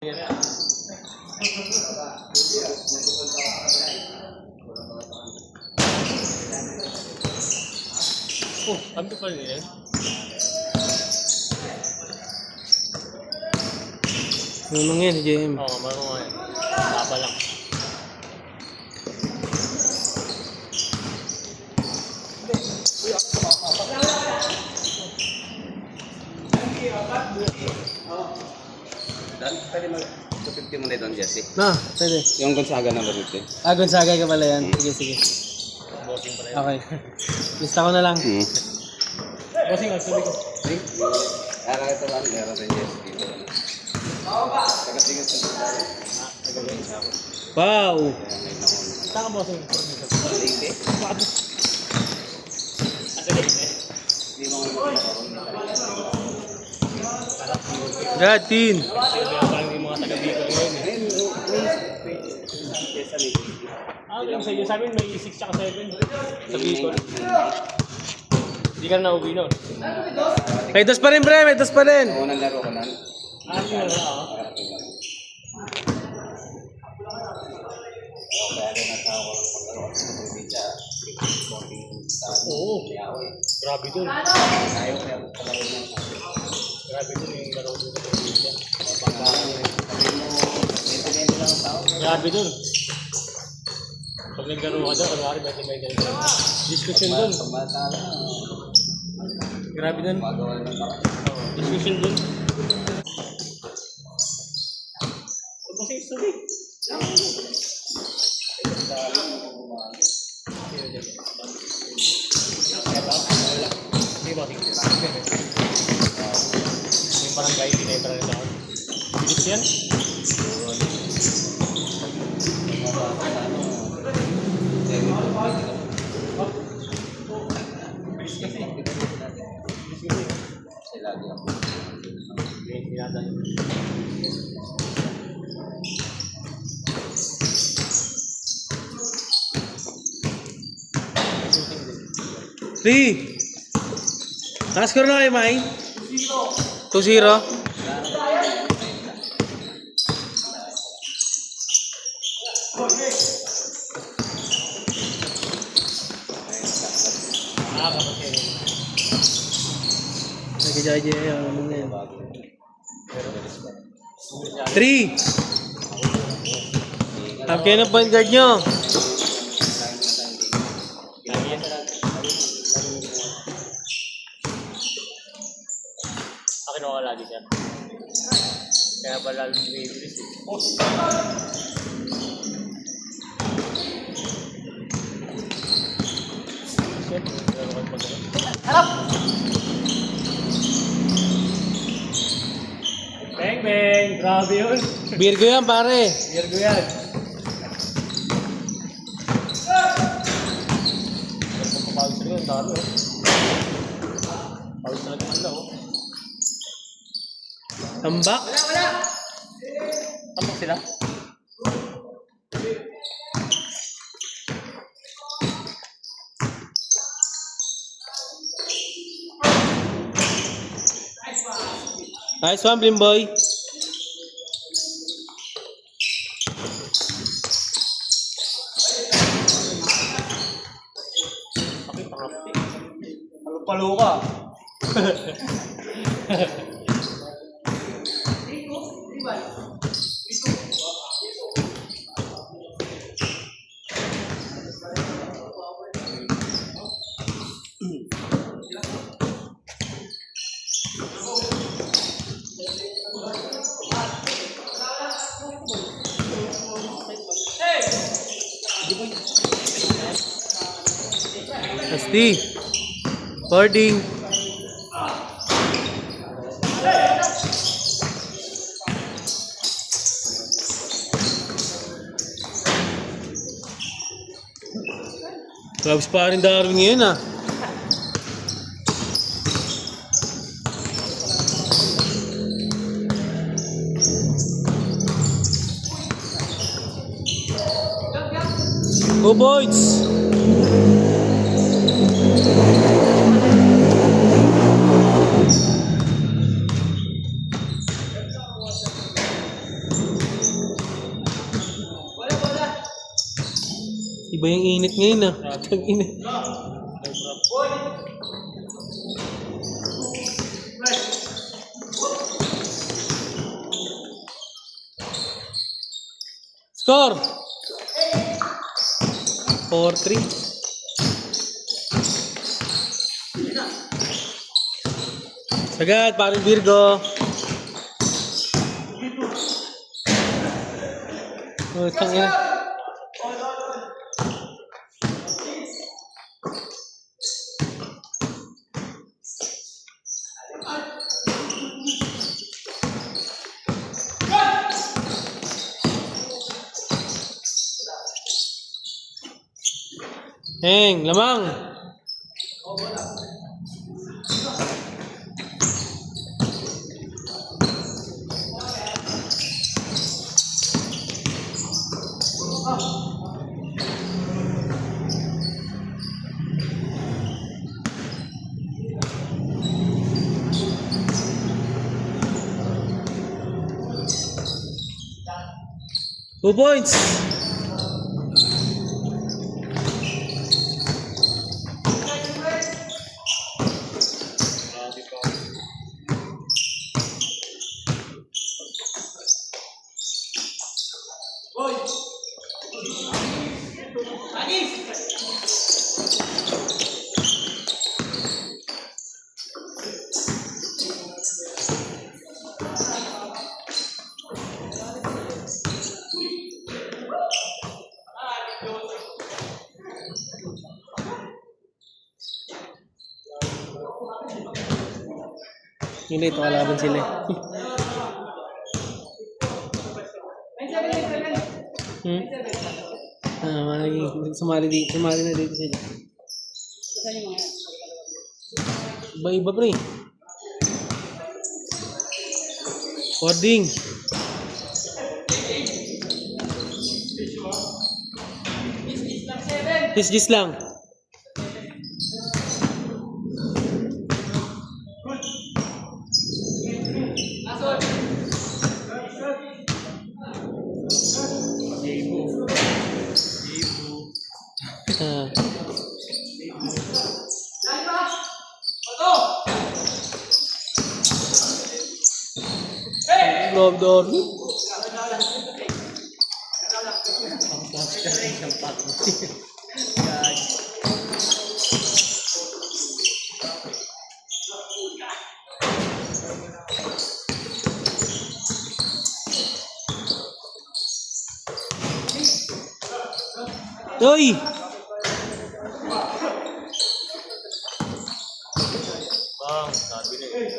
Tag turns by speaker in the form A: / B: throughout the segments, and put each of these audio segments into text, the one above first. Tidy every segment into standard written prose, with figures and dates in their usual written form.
A: Oh, kami pa rin eh.
B: Marunong yan si JM.
A: Oo, marunong nga yan. Baba lang.
C: Dan, pwede mag-250 mo na doon, Jesse.
B: Na, pwede.
C: Yung Gonzaga na 250.
B: Ah, Gonzaga ka pala yan. Sige, sige.
A: Bossing pala yun.
B: Okay. Lista ko na lang.
A: Bossing, ang sabi ko.
C: Araw ito lang, meron rin Jesse dito. Taga-tingin sa Gonzaga.
A: Nagagawin siya ako.
B: Wow!
A: Saan ka bossing?
C: Late eh?
A: Asa late eh?
C: Hindi mo ngayon
B: Gatin!
A: Parang yung mga taga-Bicol ngayon eh. Yung sa iyo sa amin may 6 tsaka 7 sa Bicol. Hindi ka na nauwi nun.
B: May dos pa rin, pre! May dos pa rin!
C: Unang laro ko lang.
A: Yun na ako.
C: Kaya rin nasa ako maglaro sa probinsya.
A: Oo. Grabe dun.
C: Ayaw kaya palaro niya.
A: Grabe dun yung laro dun sa probinsya.
C: May lang ang tao.
A: Grabe dun. Pag naglaro ka dun, kunwari may discussion dun.
C: Pagmata lang.
A: Grabe dun.
C: Magawa ng tao.
A: Discussion dun. Kasi study. Yung barangay, pinebra rin ako. Bilis yan? Bilis kasi.
C: Sila din ako.
B: Three! Nakascore na kayo, May? 2-0. Nag-judge ano na yan. 3! Ang kayo ng point guard nyo.
A: Akin ako lagi siya. Kaya ba lalo yung bibilis eh. Shit, meron ko pagkakas. Harap! Bang bang! Grabe yun!
B: Virgo yan, pare.
A: Virgo yan! Pagpapawis talaga, ang dami oh. Pawis talaga ang dami oh.
B: Tambak.
A: Tambak sila?
B: Nice one, Blimboy.
A: Sakit ang hapti.
C: Palo ka.
B: SD. Boarding. Clubs pa rin Darwin ngayon ah. Go boys! Iba yung init ngayon ah. Ang init. Score! 4-3. Sagad, paring Virgo. Oh, tangina. Heng, lamang. Two points. Hindi, ito kalaban sila eh. Sumali na dito sila. Iba-iba pre. Hoarding. Gis lang. Love door. Oi!
A: Bang, sabi na eh.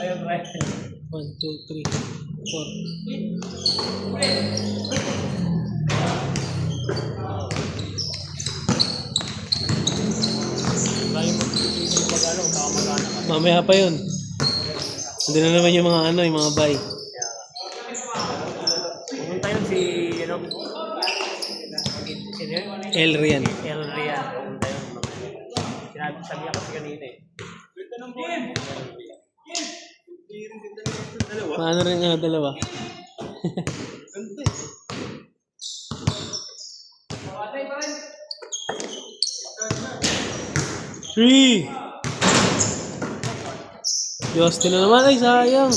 A: Ayun, right.
B: 1, 2, 3, 4. Mamaya pa yun. Hindi na naman yung mga yung mga buy.
A: Pumunta yun si,
B: Elrian.
A: Elrian. Pumunta yun. Sabi niya kasi kanina eh.
B: Paano rin dalawa? Three! Justin na naman, ay sayang!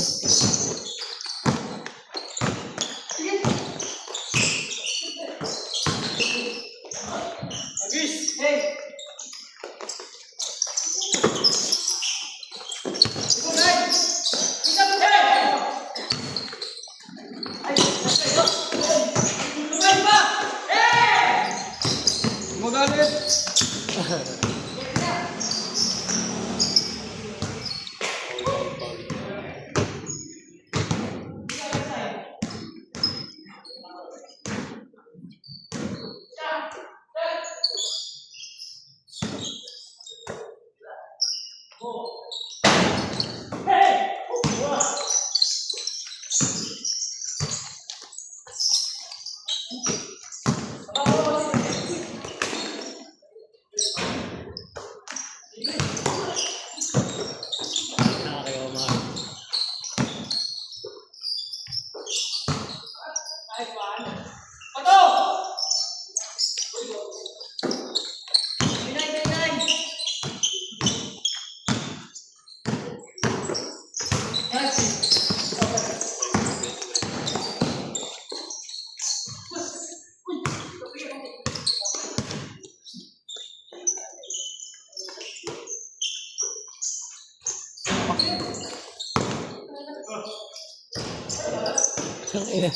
B: Tangina.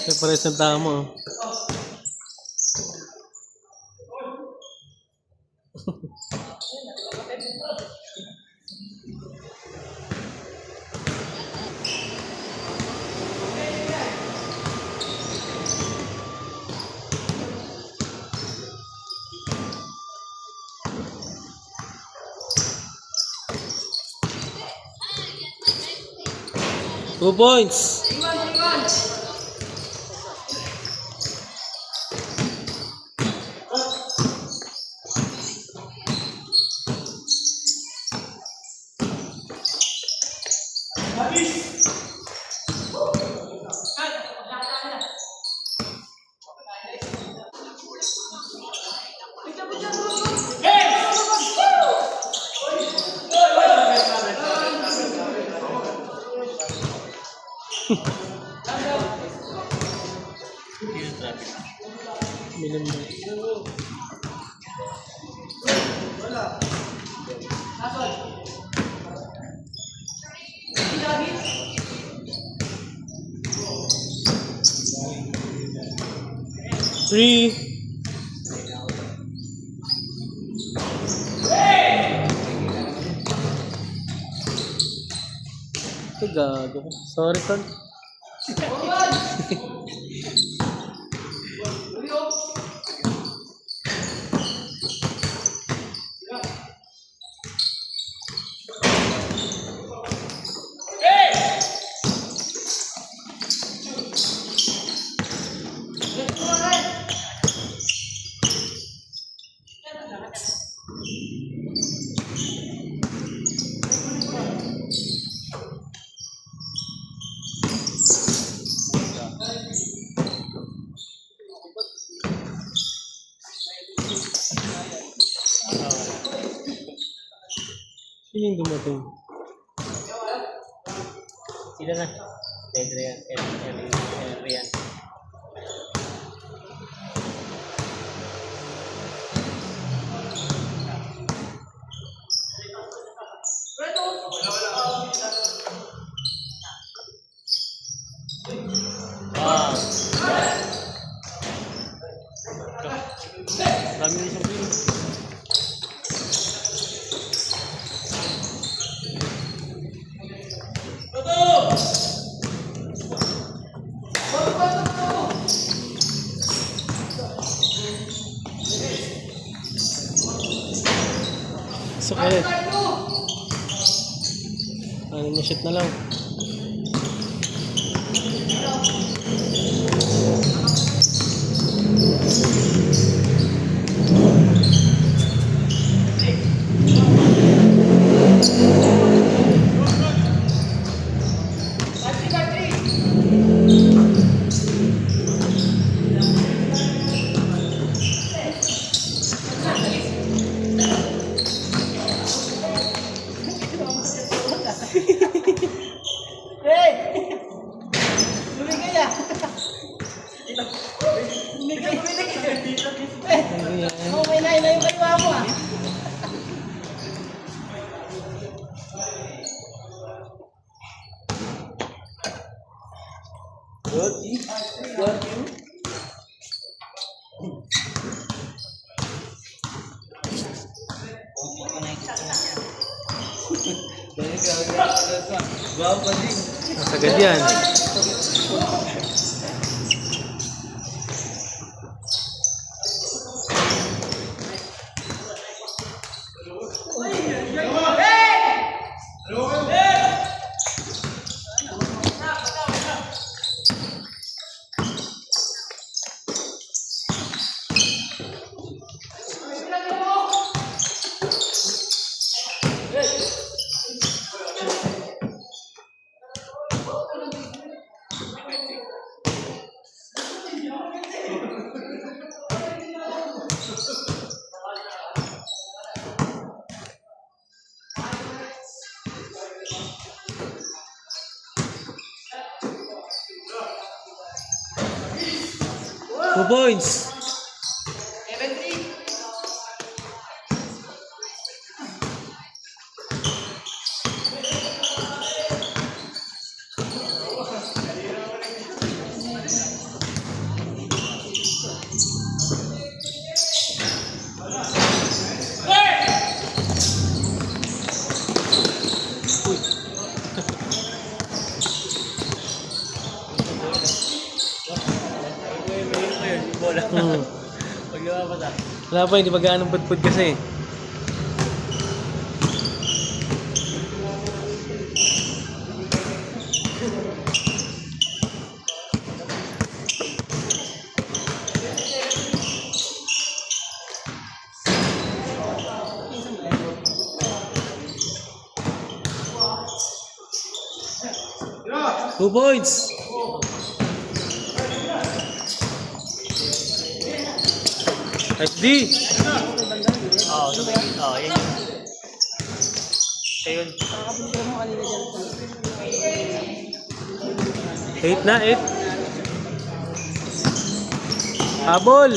B: Kaya pares ng tama. Oh. Two points. Minum. Three. Ito gago. Sorry, Ton. Sino yung dumating?
A: Sila na. Adrian. Adrian. Wow. Dami na siyang pin.
B: Pasok ulit. Ano na shoot na lang. Sagad yan. Two points. Wala pa, hindi pa gaanong pudpud kasi. Two points. SD.
A: Oo, yan yun. Siya yun.
B: 8 na, 8. Habol.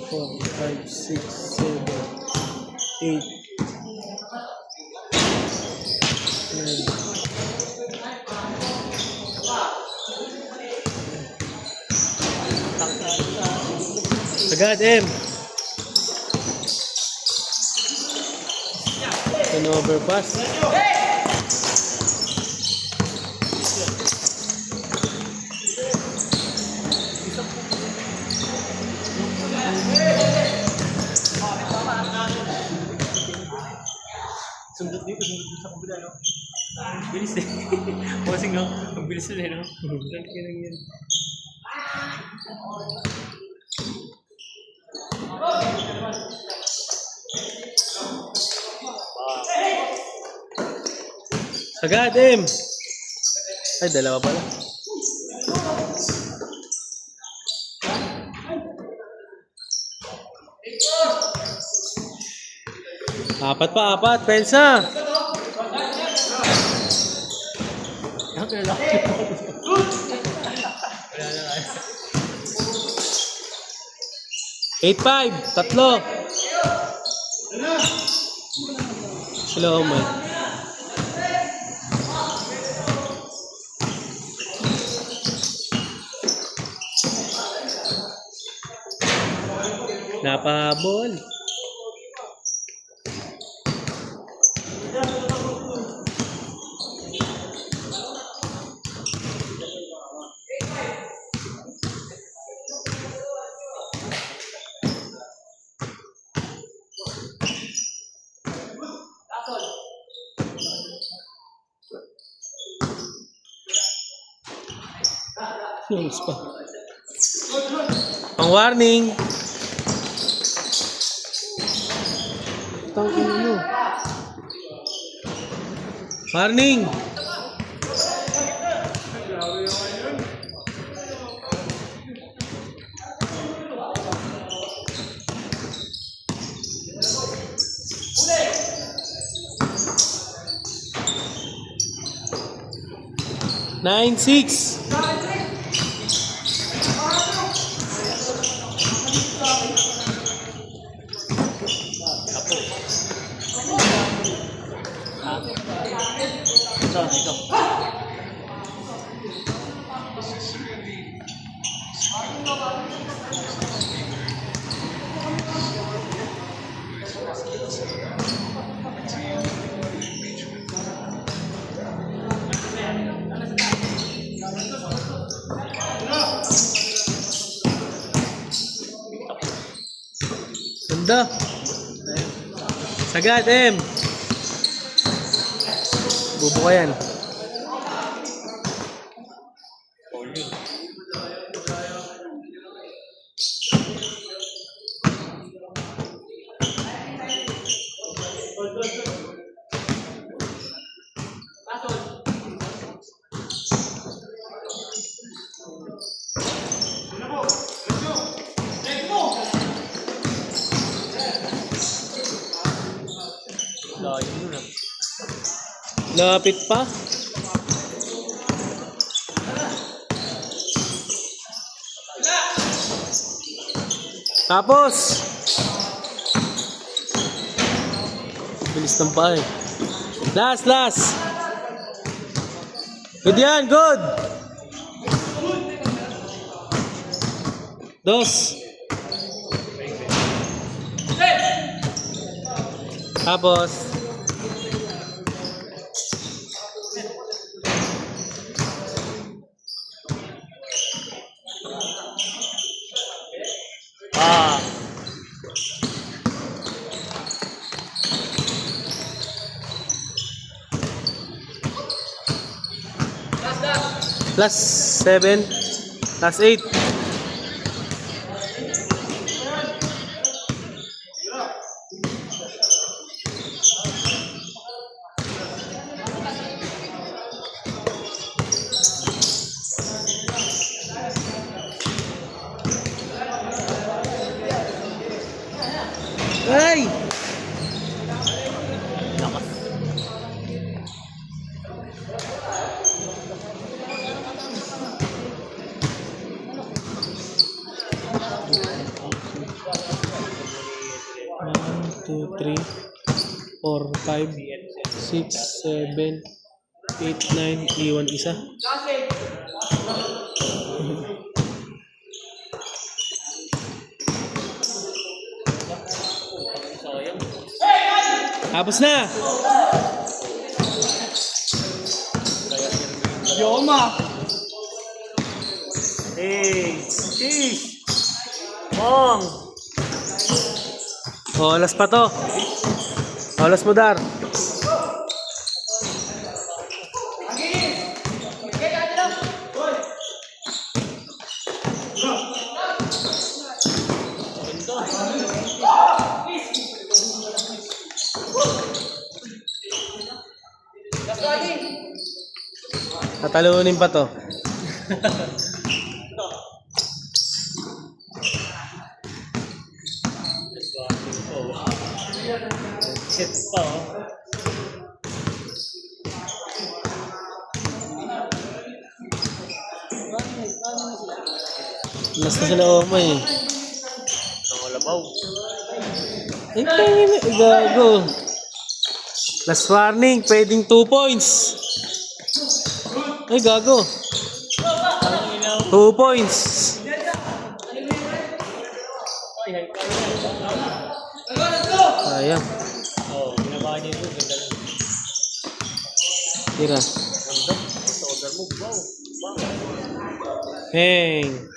B: Four, five, six, 7, 8, 9. Agad, M. An overpass.
A: Sundot sa kabila, no? Bilis eh. Bossing, no? Ang bilis nila, no? Lang yan.
B: Agad, M. Ay, dalawa pala. Apat pa, apat. Pensa.
A: Okay lang.
B: 8-5. Tatlo. Slow mo. Napahabol. Close pa. Ang warning. Tangin mo. Warning. Nine, 6.
A: Ito.
B: Ganda. Sagad, M. Bubuka yan. Lapit pa. Tapos. Bilis ng pa eh. Last. Good yan, good. 2. Tapos,
A: Ah.
B: plus 7, plus 8. Ay! One, two, three, 4, 5, 6, 7, 8, 9, iwan isa. Tapos na!
C: Yoma!
A: Hey, sheesh. Bong.
B: Olas pa to. Olas mo, Dar. Tatalunin pa to.
A: Shit pa, oh.
B: Mas na sila Oma eh.
A: Nangalabaw.
B: Hintay, gago. Last warning, pwedeng 2 points. Ay, gago. 2 points. Sayang.
A: Oh, ginawa niya yun. Ganda lang.
B: Tira.
A: Ganda. Sa order mo, wow. Wow.
B: Hang.